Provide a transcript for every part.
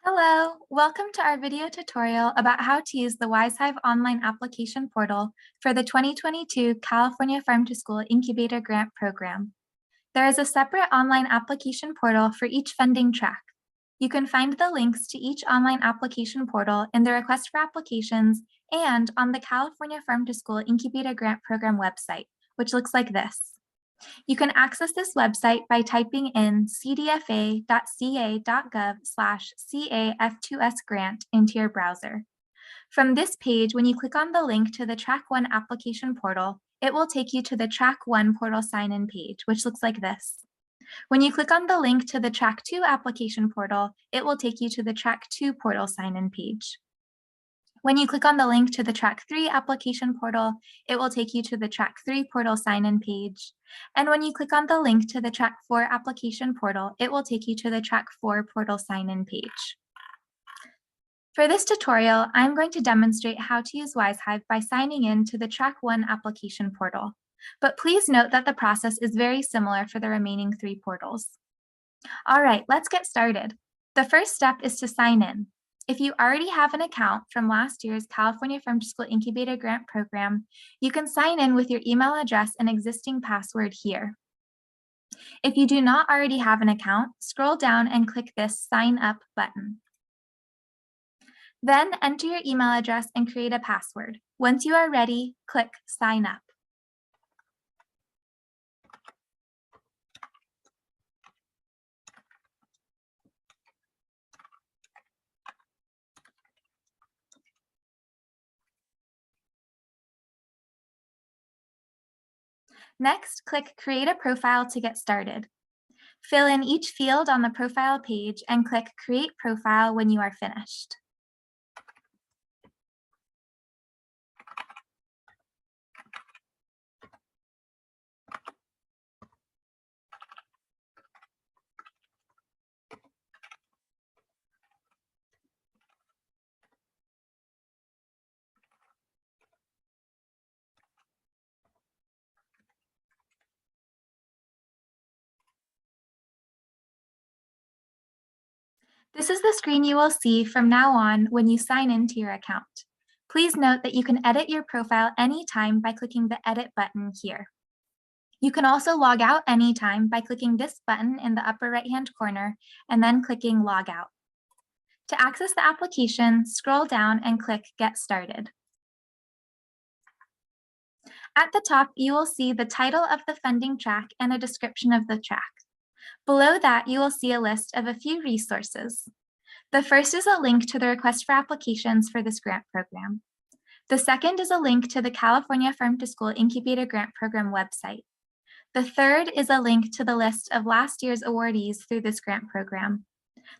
Hello, welcome to our video tutorial about how to use the WizeHive online application portal for the 2022 California Farm to School Incubator Grant Program. There is a separate online application portal for each funding track. You can find the links to each online application portal in the Request for Applications and on the California Farm to School Incubator Grant Program website, which looks like this. You can access this website by typing in cdfa.ca.gov/CAF2S grant into your browser. From this page, when you click on the link to the Track 1 application portal, it will take you to the Track 1 portal sign-in page, which looks like this. When you click on the link to the Track 2 application portal, it will take you to the Track 2 portal sign-in page. When you click on the link to the Track 3 application portal, it will take you to the Track 3 portal sign-in page. And when you click on the link to the Track 4 application portal, it will take you to the Track 4 portal sign-in page. For this tutorial, I'm going to demonstrate how to use WizeHive by signing in to the Track 1 application portal. But please note that the process is very similar for the remaining 3 portals. All right, let's get started. The first step is to sign in. If you already have an account from last year's California Farm to School Incubator Grant Program, you can sign in with your email address and existing password here. If you do not already have an account, scroll down and click this Sign Up button. Then enter your email address and create a password. Once you are ready, click Sign Up. Next, click Create a Profile to get started. Fill in each field on the profile page and click Create Profile when you are finished. This is the screen you will see from now on when you sign into your account. Please note that you can edit your profile anytime by clicking the Edit button here. You can also log out anytime by clicking this button in the upper right-hand corner and then clicking Log Out. To access the application, scroll down and click Get Started. At the top, you will see the title of the funding track and a description of the track. Below that, you will see a list of a few resources. The first is a link to the Request for Applications for this grant program. The second is a link to the California Farm to School Incubator Grant Program website. The third is a link to the list of last year's awardees through this grant program.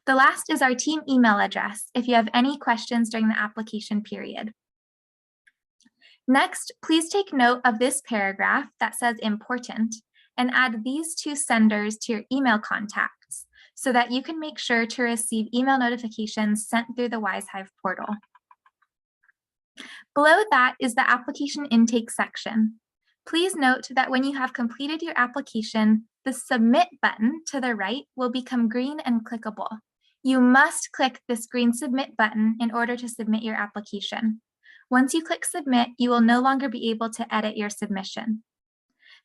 The last is our team email address if you have any questions during the application period. Next, please take note of this paragraph that says important and add these 2 senders to your email contacts so that you can make sure to receive email notifications sent through the WizeHive portal. Below that is the application intake section. Please note that when you have completed your application, the Submit button to the right will become green and clickable. You must click this green Submit button in order to submit your application. Once you click Submit, you will no longer be able to edit your submission.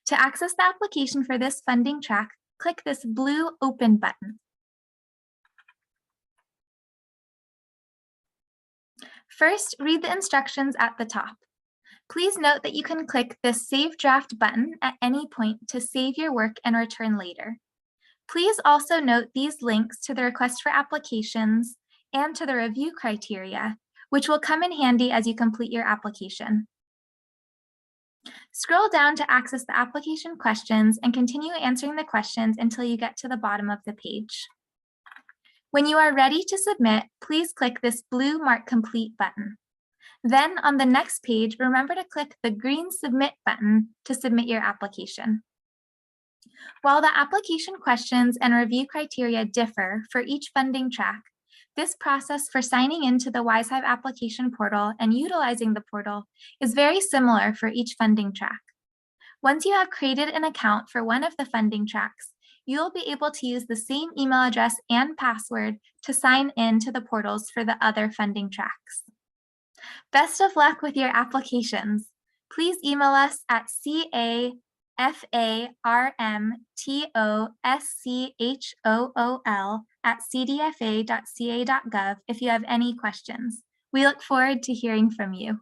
To access the application for this funding track, click this blue Open button. First, read the instructions at the top. Please note that you can click this Save Draft button at any point to save your work and return later. Please also note these links to the Request for Applications and to the review criteria, which will come in handy as you complete your application. Scroll down to access the application questions and continue answering the questions until you get to the bottom of the page. When you are ready to submit, please click this blue Mark Complete button. Then on the next page, remember to click the green Submit button to submit your application. While the application questions and review criteria differ for each funding track, this process for signing into the WizeHive application portal and utilizing the portal is very similar for each funding track. Once you have created an account for one of the funding tracks, you'll be able to use the same email address and password to sign in to the portals for the other funding tracks. Best of luck with your applications. Please email us at cafarmtoschol@cdfa.ca.gov if you have any questions. We look forward to hearing from you.